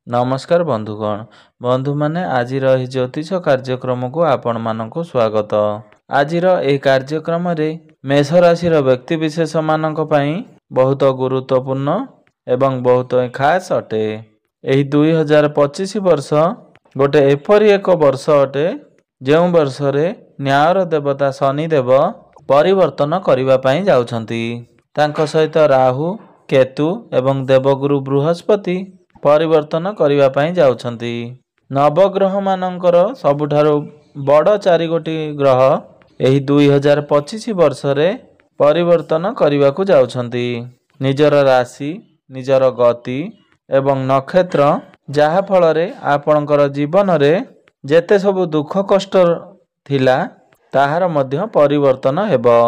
नमस्कार बंधुगण बंधु माने आज ज्योतिष कार्यक्रम को आपण मानक स्वागत। आज कार्यक्रम रे मेष राशि व्यक्ति विशेष मानक पई बहुत गुरुत्वपूर्ण एवं बहुत खास अटे। एही 2025 वर्ष गोटे एपरी एक वर्ष अटे जो वर्ष रे न्यायर देवता शनि देव परिवर्तन करने पई जाउछंती। तांको सहित राहु केतु एवं देवगुरु बृहस्पति परिवर्तन करने पई जाउछंती। नवग्रह मानकर सबुठारु बड़ चारि गोटी ग्रह एही 2025 वर्ष रे परिवर्तन करने को जाउछंती। निजर राशि निजर गति एवं नक्षत्र जहा फल रे आपणकर जीवन रे जेते सब दुख कष्ट थिला ताहार मध्य परिवर्तन हेबो।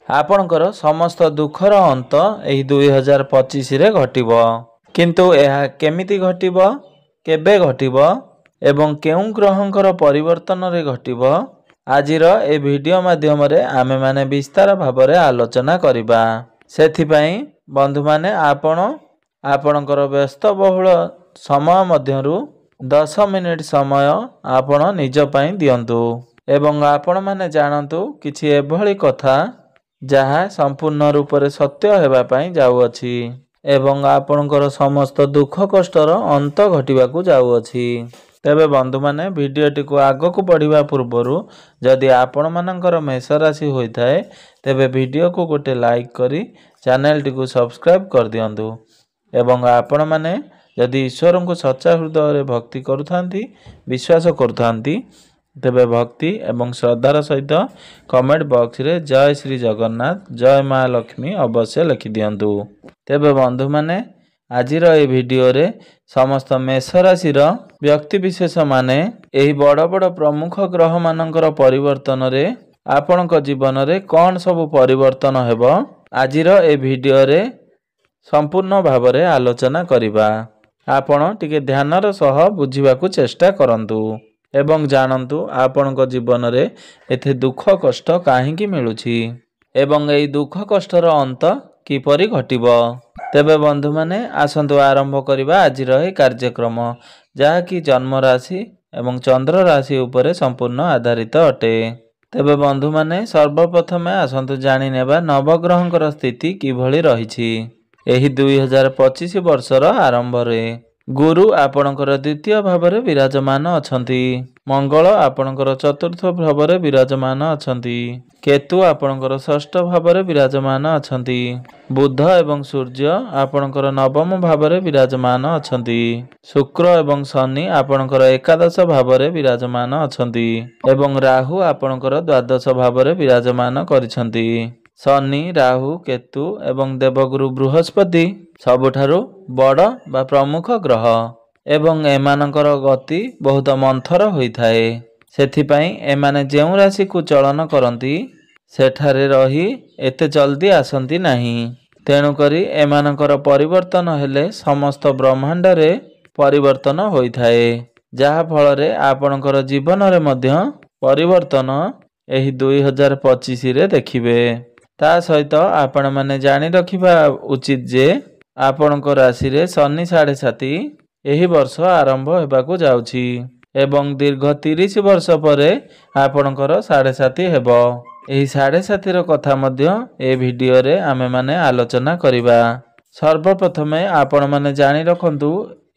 आपणकर समस्त दुखर अंत एही 2025 रे घटिबो। किंतु यह केमिति घटिबो केबे घटिबो एवं केउं ग्रहंकर परिवर्तन रे घटिबो आजिर ए वीडियो माध्यम रे आमे माने विस्तार भाव रे आलोचना करिबा। सेथि पई बंधु माने आपणकर व्यस्त बहुल समय मध्यरु 10 मिनिट समय आपण निज पई दियंतु एवं आपण माने जानंतु किछि एभली कथा जहा संपूर्ण रूप रे सत्य हेबा पई जाउअछि एवं आपणकर समस्त दुख कष्टर अंत घटिबाकू जाउअछि। तेबे बंधु माने वीडियोटी को आग को बढ़िबा पूर्वरु जदि आपण मानकर मेष राशि होइथाय तेबे वीडियो को गोटे लाइक करी चैनल टी को सब्सक्राइब कर दियंतु एवं आपण माने जदि ईश्वर को सच्चा हृदय रे भक्ति करूथांती विश्वास करूथांती तेबे भक्ति एवं श्रद्धार सहित कमेंट बॉक्स रे जय श्री जगन्नाथ जय माँ लक्ष्मी अवश्य लिखि दियंतु। तेबे बंधु माने आजिर ए वीडियो रे समस्त मेष राशि व्यक्ति विशेष माने एही बड़ बड़ प्रमुख ग्रह मानकर परिवर्तन रे आपणक जीवन रे कौन सब परिवर्तन हेबो आजिर ए वीडियो रे संपूर्ण भाव रे आलोचना करिबा। आपण टिके ध्यानर सह बुझिबाकू चेष्टा करंतु एवं जानंतु आपणक जीवन रे एथे दुख कष्ट काहेकि मिलुछि एवं एई दुख कष्टर अंत किपरि घटिबो। तेबे बंधु माने आसंतु आरंभ करिबा आजिर ए कार्यक्रम जहाँकि जन्म राशि एवं चंद्र राशि उपरे संपूर्ण आधारित अटे। तेबे बंधु माने सर्वप्रथम आसंतु जानि नेबा नवग्रहंकर स्थिति किभଳି रहिछि। एही 2025 वर्षर आरंभ रे गुरु आपणकर द्वितीय भाव रे विराजमान अछंती। मंगल आपणकर चतुर्थ भाव रे विराजमान अछंती। केतु आपणकर षष्ठ भाव रे विराजमान अछंती। बुध एवं सूर्य आपणकर नवम भाव रे विराजमान अछंती। शुक्र एवं शनि आपणकर एकादश भाव रे विराजमान अछंती एवं राहु आपणकर द्वादश भाव रे विराजमान करिसंती। शनि राहु केतु एवं देवगुरु बृहस्पति सबुठारु बड़ बा प्रमुख ग्रह एवं एमानकर गति बहुत मंथर होइथाए। सेथि पई एमाने जेउ राशि को चलन करंती सेठारे रही एते जल्दी आसंती नाही। तेणु करी एमानकर परिवर्तन हेले समस्त ब्रह्मांड रे परिवर्तन होइथाए जहा फल रे आपणकर जीवन रे मध्य परिवर्तन एही 2025 रे देखिबे। ता सहित आपण माने जानि रखिबा उचित जे आपणक राशि रे शनि 7.5 एही वर्ष आरंभ हेबाकू जाउछि एवं दीर्घ 30 वर्ष परे आपणकर 7.5 हेबो। एही 7.5 रो कथा मध्य ए वीडियो रे आमे माने आलोचना करिबा। सर्वप्रथम आपण माने जानि रखंतु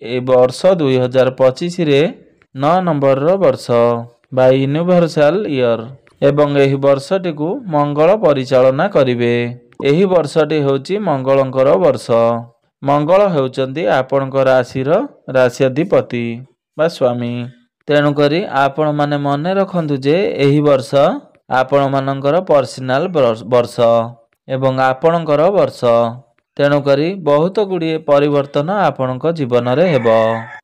ए वर्ष 2025 रे 9 नंबर रो वर्ष बा यूनिवर्सल ईयर एवं एही वर्षटी को मंगल परिचालना करिवे। एही वर्षटी होची मंगलंकर वर्ष। मंगल हेउचंदी आपणक राशिर राश्याधिपति बा स्वामी। तेणु करी आपण माने मने रखंतु जे एही वर्ष आपण मानकर पर्सनल वर्ष एवं आपणकर वर्ष। तेणु करी बहुत गुड़िए परिवर्तन आपणक जीवन रे हेबो।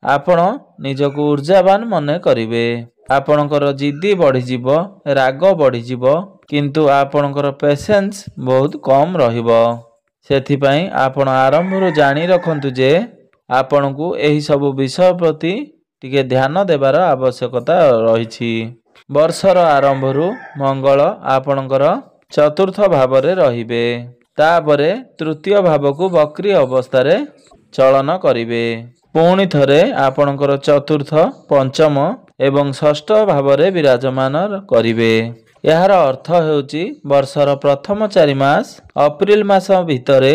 आपण निजको ऊर्जावान मने करिवे। आपणकर जिद्दी बढ़ी जीवो राग बढ़ी जीवो किंतु आपणकर पेशेंस बहुत कम रहिबो। सेथि पई आपण आरंभରୁ जानि रखंतु जे आपणकू एही सब विषय प्रति टिके ध्यान देबार आवश्यकता रहिछि। वर्षर आरंभରୁ मंगल आपणकर चतुर्थ भाव रे रहिबे तापरे तृतीय भाव को वक्री अवस्था रे चलन करिवे। पुणी थरे आपणकर चतुर्थ पंचम एवं षष्ठ भाव विराजमान करिवे। यार अर्थ हेउची वर्षर प्रथम 4 मास अप्रिल मास भितरे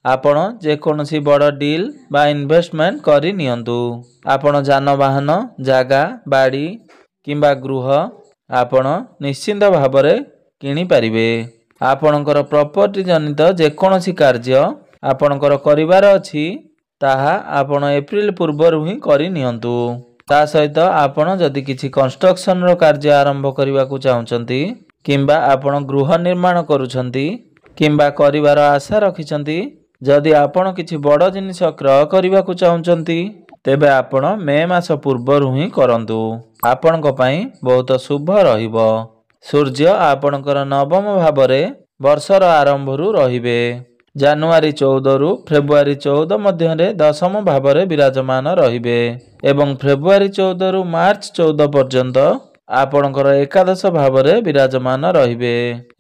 आपण जेकोसी बड़ डील बा इन्वेस्टमेंट करि नियंतु। आपण जानवाहन जागा बाड़ी किंबा गृह आपण निश्चिंत भावरे किनि पारिबे। आपणकर प्रॉपर्टी जनित जेकोसी कार्य आपणकर करिवार अछि ताहा आपण एप्रिल पूर्वरु ही करि नियंतु। ता सहित आपण जदि किछि कंस्ट्रक्शन रो कार्य आरंभ करिवा को चाहुचंती किंबा आपण गृह निर्माण करूछंती किंबा करिवार आशा रखिछंती जदि आपण किछि बड़ जिनिस क्रय करिवा को चाहुचंती तेबे आपण मे मास पूर्वरु ही करंतु। आपणक पई बहुत शुभ रहिबो। सूर्य आपणकर नवम भावरे वर्षर आरंभरु रहिबे। जानुआरी 14 रु फेब्रुआरी 14 मध्यरे दशम भावरे विराजमान रहिबे एवं फेब्रुआरी 14 रु मार्च 14 पर्यंत आपणकर एकादश भावरे विराजमान रहिबे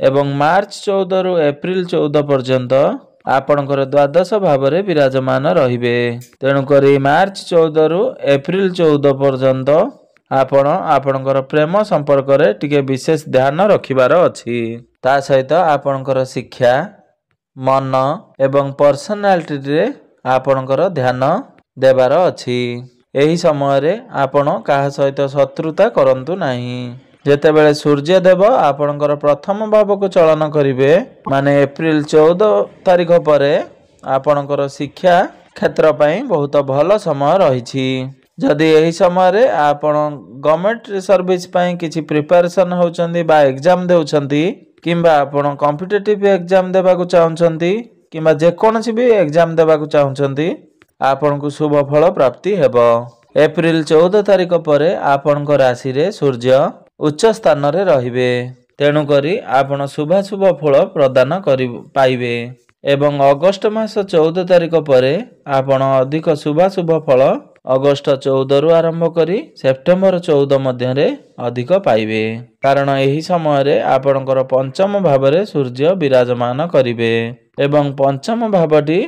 एवं मार्च 14 रु एप्रिल 14 पर्यंत आपणकर द्वादश भावरे विराजमान रहिबे। तेणु करी मार्च 14 रु एप्रिल 14 पर्यंत आपण आपणकर प्रेम संपर्क रे टिके विशेष ध्यान रखिबार अछि। ता सहित आपणकर शिक्षा मन एवं पर्सनालिटी रे आपणकर ध्यान देबार अछि। एही समय रे आपण काहा सहित शत्रुता करंतु नाही। जेतेबेले सूर्य देव आपणकर प्रथम भाव को चलन करिवे माने एप्रिल 14 तारिख परे आपणकर शिक्षा क्षेत्र पई बहुत भल समय रहिछि। जदि एही समय रे आपण गवर्नमेंट सर्विस पई किछि प्रिपरेशन होचंदी बा एग्जाम देउछंती किंबा आपण कॉम्पिटिटिव एग्जाम देबा को चाहुचंती किंबा जे कोनसी भी एग्जाम देबा को चाहुचंती आपण को शुभ फल प्राप्ति हेबो। एप्रिल 14 तारिख परे आपणक राशि रे सूर्य उच्च स्थान रे रहिबे। तेणु करी आपण शुभ फल प्रदान करि पाइबे एवं अगस्त मास 14 तारिख परे आपण अधिक शुभ फल अगस्त 14 रु आरंभ करी सेप्टेम्बर 14 मध्यरे अधिक पाइबे। कारण एही समय रे आपणकर पंचम भावरे सूर्य विराजमान करिवे एवं पंचम भावटी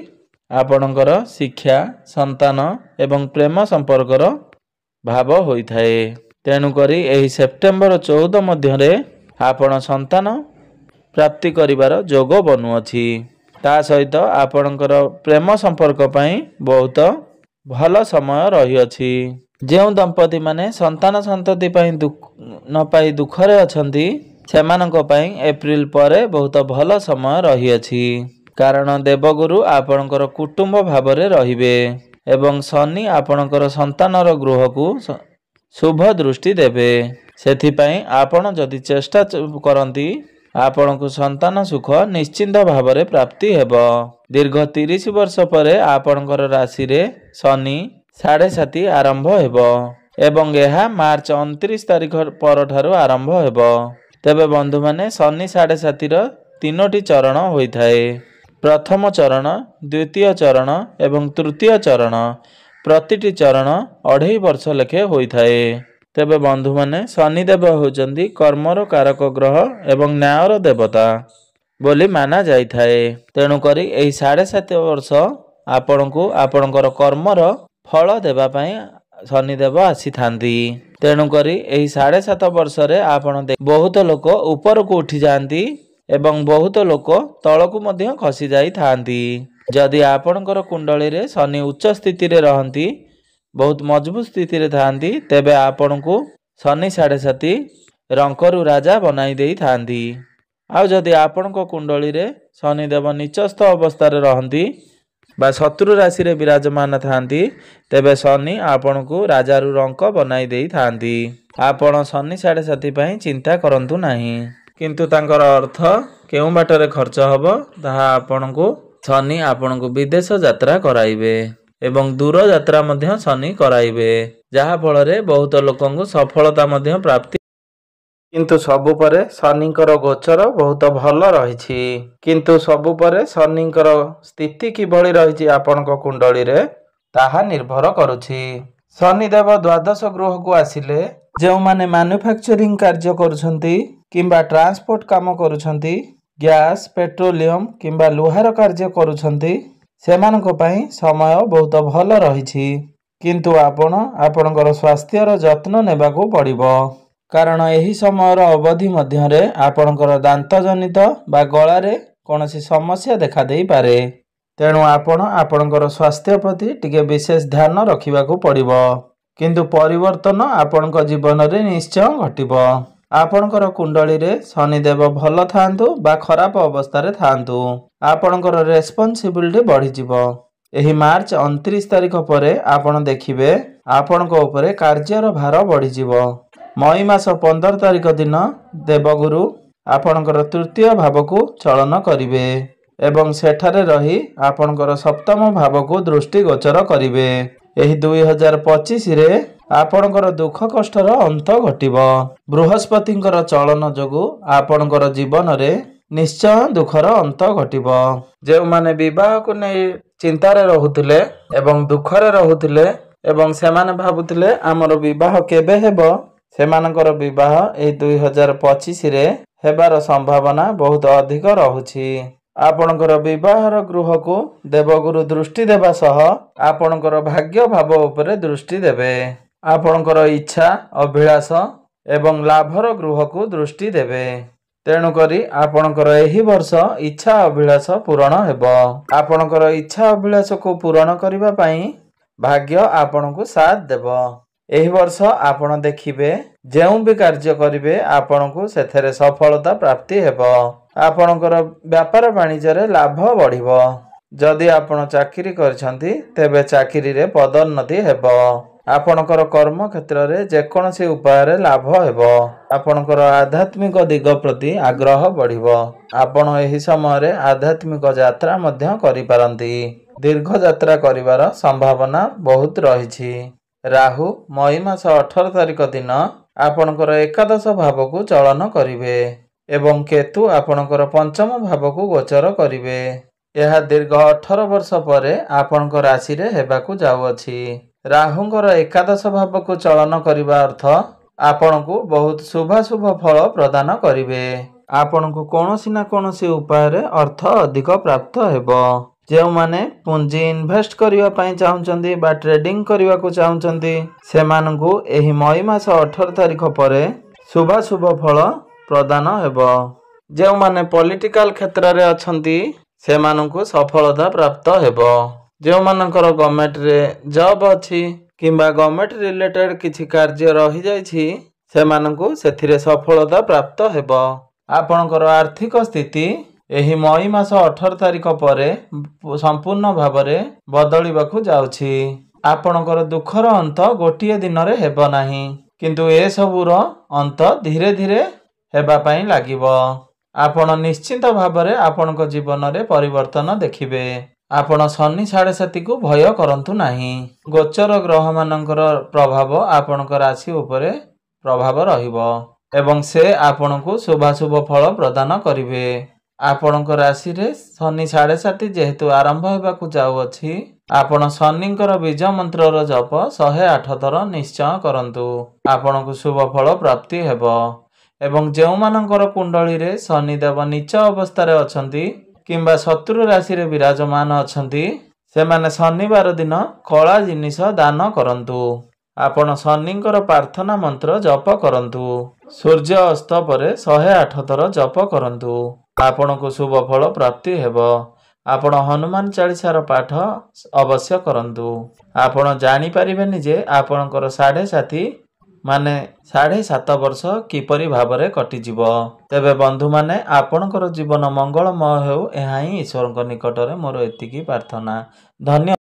आपणकर शिक्षा संतान एवं प्रेम संपर्कर भाव होइथाए। तेणु करी एही सेप्टेम्बर 14 मध्यरे आपण संतान प्राप्ति करिवार जोग बनुअछि। ता सहित आपणकर प्रेम संपर्क पई बहुत भल समय रहिअछि। जेउ दंपति माने संतान संतति पई न पाई दुखरे अछंती सेमानक पई एप्रिल परे बहुत भल समय रहिअछि। कारण देवगुरु आपणकर कुटुंब भावरे रहिबे एवं शनि आपणकर संतानर गृह को शुभ दृष्टि देबे। सेथि पई आपण जदि चेष्टा करंती आपण को संतान सुख निश्चिंत भावरे प्राप्ति हेबो। दीर्घ 30 वर्ष परे आपणकर राशि रे शनि 7.5 आरंभ हेबो एवं यह मार्च 29 तारिख पर ठारू आरंभ हेबो। तेबे बंधु माने शनि 7.5 रो 3टी चरण होइथाए। प्रथम चरण, द्वितीय चरण एवं तृतीय चरण प्रतिटी चरण 2.5 वर्ष लेखे होइथाए। तेबे बंधु माने शनिदेव होचंदी कर्मर कारक ग्रह एवं न्यायर देवता बोली माना जाइथाए। तेणु करी एही 7.5 वर्ष आपणको आपणकर कर्मर फल देबा पई शनिदेव आसी थांती। तेणु करी एही 7.5 वर्ष रे आपण बहुत लोक ऊपर को उठी जांती एवं बहुत लोक तळकु मध्य खसी जाई थांती। जदि आपणकर कुंडली रे शनि उच्च स्थिति रे रहंती बहुत मजबूत स्थिति रे थांती तेबे आपणको शनि 7.5 रंकरु राजा बनाई देई थांती। आ जदि आपणको कुंडली रे शनिदेव नीचस्थ अवस्था रे रहंती बा शत्रु राशि रे विराजमान थांती तेबे शनि आपणको राजारु रंक बनाई देई थांती। आपण शनि 7.5 पई चिंता करंतु नाही किंतु तांकर अर्थ केउ बाटरे खर्च हबो ताहा आपणको शनि आपणको विदेश यात्रा कराइबे एवं दूर यात्रा मध्य शनि कराइबे जहा फल रे बहुत लोकंको सफलता मध्य प्राप्ति। किंतु सबु परे शनिकर गोचर बहुत भल रहिछि किंतु सबु परे शनिकर स्थिति किभଳି रहिछि आपणको कुंडली रे ताहा निर्भर करूछि। शनिदेव द्वादश गृह को आसिले जो माने मैन्युफैक्चरिंग कार्य करूछंती किंबा ट्रांसपोर्ट काम करूछंती गैस पेट्रोलियम किंबा लुहार कार्य करूछंती सेमानक पई समय बहुत भल रहिछि। କିନ୍ତୁ ଆପଣ ଆପଣଙ୍କର ସ୍ୱାସ୍ଥ୍ୟର ଯତ୍ନ ନେବାକୁ ପଡ଼ିବ, କାରଣ ଏହି ସମୟର ଅବଧି ମଧ୍ୟରେ ଆପଣଙ୍କର ଦାନ୍ତଜନିତ ବା ଗଳାରେ କୌଣସି ସମସ୍ୟା ଦେଖାଦେଇପାରେ। ତେଣୁ ଆପଣ ଆପଣଙ୍କର ସ୍ୱାସ୍ଥ୍ୟ ପ୍ରତି ଟିକେ ବିଶେଷ ଧ୍ୟାନ ରଖିବାକୁ ପଡ଼ିବ। କିନ୍ତୁ ପରିବର୍ତ୍ତନ ଆପଣଙ୍କ ଜୀବନରେ ନିଶ୍ଚୟ ଘଟିବ। ଆପଣଙ୍କର କୁଣ୍ଡଳୀରେ ଶନିଦେବ ଭଲ ଥାଆନ୍ତୁ ବା ଖରାପ ଅବସ୍ଥାରେ ଥାଆନ୍ତୁ, ଆପଣଙ୍କର ରେସ୍ପନ୍ସିବିଲିଟି ବଢ଼ିଯିବ। ଏହି ମାର୍ଚ୍ଚ 29 ତାରିଖ ପରେ ଆପଣ ଦେଖିବେ ଆପଣଙ୍କ ଉପରେ କାର୍ଯ୍ୟର ଭାର ବଢ଼ିଯିବ। ମଇ ମାସ 15 ତାରିଖ ଦିନ ଦେବଗୁରୁ ଆପଣଙ୍କର ତୃତୀୟ ଭାବକୁ ଚଳନ କରିବେ ଏବଂ ସେଠାରେ ରହି ଆପଣଙ୍କର ସପ୍ତମ ଭାବକୁ ଦୃଷ୍ଟିଗୋଚର କରିବେ। ଏହି 2025ରେ ଆପଣଙ୍କର ଦୁଃଖ କଷ୍ଟର ଅନ୍ତ ଘଟିବ। ବୃହସ୍ପତିଙ୍କର ଚଳନ ଯୋଗୁଁ ଆପଣଙ୍କର ଜୀବନରେ ନିଶ୍ଚୟ ଦୁଃଖର ଅନ୍ତ ଘଟିବ। ଯେଉଁମାନେ ବିବାହକୁ ନେଇ ଚିନ୍ତାରେ ରହୁଥିଲେ ଏବଂ ଦୁଃଖରେ ରହୁଥିଲେ ଏବଂ ସେମାନେ ଭାବୁଥିଲେ ଆମର ବିବାହ କେବେ ହେବ, ସେମାନଙ୍କର ବିବାହ ଏହି 2025ରେ ହେବାର ସମ୍ଭାବନା ବହୁତ ଅଧିକ ରହୁଛି। ଆପଣଙ୍କର ବିବାହର ଗୃହକୁ ଦେବଗୁରୁ ଦୃଷ୍ଟି ଦେବା ସହ ଆପଣଙ୍କର ଭାଗ୍ୟ ଭାବ ଉପରେ ଦୃଷ୍ଟି ଦେବେ। ଆପଣଙ୍କର ଇଚ୍ଛା ଅଭିଳାଷ ଏବଂ ଲାଭର ଗୃହକୁ ଦୃଷ୍ଟି ଦେବେ। ତେଣୁକରି ଆପଣଙ୍କର ଏହି ବର୍ଷ ଇଚ୍ଛା ଅଭିଳାଷ ପୂରଣ ହେବ। ଆପଣଙ୍କର ଇଚ୍ଛା ଅଭିଳାଷକୁ ପୂରଣ କରିବା ପାଇଁ ଭାଗ୍ୟ ଆପଣଙ୍କୁ ସାଥ ଦେବ। ଏହି ବର୍ଷ ଆପଣ ଦେଖିବେ ଯେଉଁ ବି କାର୍ଯ୍ୟ କରିବେ ଆପଣଙ୍କୁ ସେଥିରେ ସଫଳତା ପ୍ରାପ୍ତି ହେବ। ଆପଣଙ୍କର ବ୍ୟାପାର ବାଣିଜ୍ୟରେ ଲାଭ ବଢ଼ିବ। ଯଦି ଆପଣ ଚାକିରି କରିଛନ୍ତି ତେବେ ଚାକିରିରେ ପଦୋନ୍ନତି ହେବ। ଆପଣଙ୍କର କର୍ମକ୍ଷେତ୍ରରେ ଯେକୌଣସି ଉପାୟରେ ଲାଭ ହେବ। ଆପଣଙ୍କର ଆଧ୍ୟାତ୍ମିକ ଦିଗ ପ୍ରତି ଆଗ୍ରହ ବଢ଼ିବ। ଆପଣ ଏହି ସମୟରେ ଆଧ୍ୟାତ୍ମିକ ଯାତ୍ରା ମଧ୍ୟ କରିପାରନ୍ତି। ଦୀର୍ଘ ଯାତ୍ରା କରିବାର ସମ୍ଭାବନା ବହୁତ ରହିଛି। ରାହୁ ମଇ ମାସ 18 ତାରିଖ ଦିନ ଆପଣଙ୍କର ଏକାଦଶ ଭାବକୁ ଚଳନ କରିବେ ଏବଂ କେତୁ ଆପଣଙ୍କର ପଞ୍ଚମ ଭାବକୁ ଗୋଚର କରିବେ। ଏହା ଦୀର୍ଘ 18 ବର୍ଷ ପରେ ଆପଣଙ୍କ ରାଶିରେ ହେବାକୁ ଯାଉଅଛି। ରାହୁଙ୍କର ଏକାଦଶ ଭାବକୁ ଚଳନ କରିବା ଅର୍ଥ ଆପଣଙ୍କୁ ବହୁତ ଶୁଭାଶୁଭ ଫଳ ପ୍ରଦାନ କରିବେ। ଆପଣଙ୍କୁ କୌଣସି ନା କୌଣସି ଉପାୟରେ ଅର୍ଥ ଅଧିକ ପ୍ରାପ୍ତ ହେବ। ଯେଉଁମାନେ ପୁଞ୍ଜି ଇନଭେଷ୍ଟ କରିବା ପାଇଁ ଚାହୁଁଛନ୍ତି ବା ଟ୍ରେଡିଂ କରିବାକୁ ଚାହୁଁଛନ୍ତି ସେମାନଙ୍କୁ ଏହି ମଇ ମାସ 18 ତାରିଖ ପରେ ଶୁଭାଶୁଭ ଫଳ ପ୍ରଦାନ ହେବ। ଯେଉଁମାନେ ପଲିଟିକାଲ କ୍ଷେତ୍ରରେ ଅଛନ୍ତି ସେମାନଙ୍କୁ ସଫଳତା ପ୍ରାପ୍ତ ହେବ। ଯେଉଁମାନଙ୍କର ଗଭର୍ଣ୍ଣମେଣ୍ଟରେ ଜବ୍ ଅଛି କିମ୍ବା ଗଭର୍ଣ୍ଣମେଣ୍ଟ ରିଲେଟେଡ୍ କିଛି କାର୍ଯ୍ୟ ରହିଯାଇଛି ସେମାନଙ୍କୁ ସେଥିରେ ସଫଳତା ପ୍ରାପ୍ତ ହେବ। ଆପଣଙ୍କର ଆର୍ଥିକ ସ୍ଥିତି ଏହି ମଇ ମାସ 18 ତାରିଖ ପରେ ସମ୍ପୂର୍ଣ୍ଣ ଭାବରେ ବଦଳିବାକୁ ଯାଉଛି। ଆପଣଙ୍କର ଦୁଃଖର ଅନ୍ତ ଗୋଟିଏ ଦିନରେ ହେବ ନାହିଁ, କିନ୍ତୁ ଏସବୁର ଅନ୍ତ ଧୀରେ ଧୀରେ ହେବା ପାଇଁ ଲାଗିବ। ଆପଣ ନିଶ୍ଚିତ ଭାବରେ ଆପଣଙ୍କ ଜୀବନରେ ପରିବର୍ତ୍ତନ ଦେଖିବେ। ଆପଣ ଶନି 7.5କୁ ଭୟ କରନ୍ତୁ ନାହିଁ। ଗୋଚର ଗ୍ରହମାନଙ୍କର ପ୍ରଭାବ ଆପଣଙ୍କ ରାଶି ଉପରେ ପ୍ରଭାବ ରହିବ ଏବଂ ସେ ଆପଣଙ୍କୁ ଶୁଭାଶୁଭ ଫଳ ପ୍ରଦାନ କରିବେ। ଆପଣଙ୍କ ରାଶିରେ ଶନି 7.5 ଯେହେତୁ ଆରମ୍ଭ ହେବାକୁ ଯାଉଅଛି, ଆପଣ ଶନିଙ୍କର ବୀଜ ମନ୍ତ୍ରର ଜପ 108 ଥର ନିଶ୍ଚୟ କରନ୍ତୁ। ଆପଣଙ୍କୁ ଶୁଭ ଫଳ ପ୍ରାପ୍ତି ହେବ। ଏବଂ ଯେଉଁମାନଙ୍କର କୁଣ୍ଡଳୀରେ ଶନିଦେବ ନୀଚ ଅବସ୍ଥାରେ ଅଛନ୍ତି କିମ୍ବା ଶତ୍ରୁ ରାଶିରେ ବିରାଜମାନ ଅଛନ୍ତି ସେମାନେ ଶନିବାର ଦିନ କଳା ଜିନିଷ ଦାନ କରନ୍ତୁ। ଆପଣ ଶନିଙ୍କର ପ୍ରାର୍ଥନା ମନ୍ତ୍ର ଜପ କରନ୍ତୁ। ସୂର୍ଯ୍ୟ ଅସ୍ତ ପରେ 108 ଥର ଜପ କରନ୍ତୁ। ଆପଣଙ୍କୁ ଶୁଭ ଫଳ ପ୍ରାପ୍ତି ହେବ। ଆପଣ ହନୁମାନ ଚାଳିଶାର ପାଠ ଅବଶ୍ୟ କରନ୍ତୁ। ଆପଣ ଜାଣିପାରିବେନି ଯେ ଆପଣଙ୍କର 7.5 ମାନେ 7.5 ବର୍ଷ କିପରି ଭାବରେ କଟିଯିବ। ତେବେ ବନ୍ଧୁମାନେ ଆପଣଙ୍କର ଜୀବନ ମଙ୍ଗଳମୟ ହେଉ, ଏହା ହିଁ ଈଶ୍ୱରଙ୍କ ନିକଟରେ ମୋର ଏତିକି ପ୍ରାର୍ଥନା। ଧନ୍ୟବାଦ।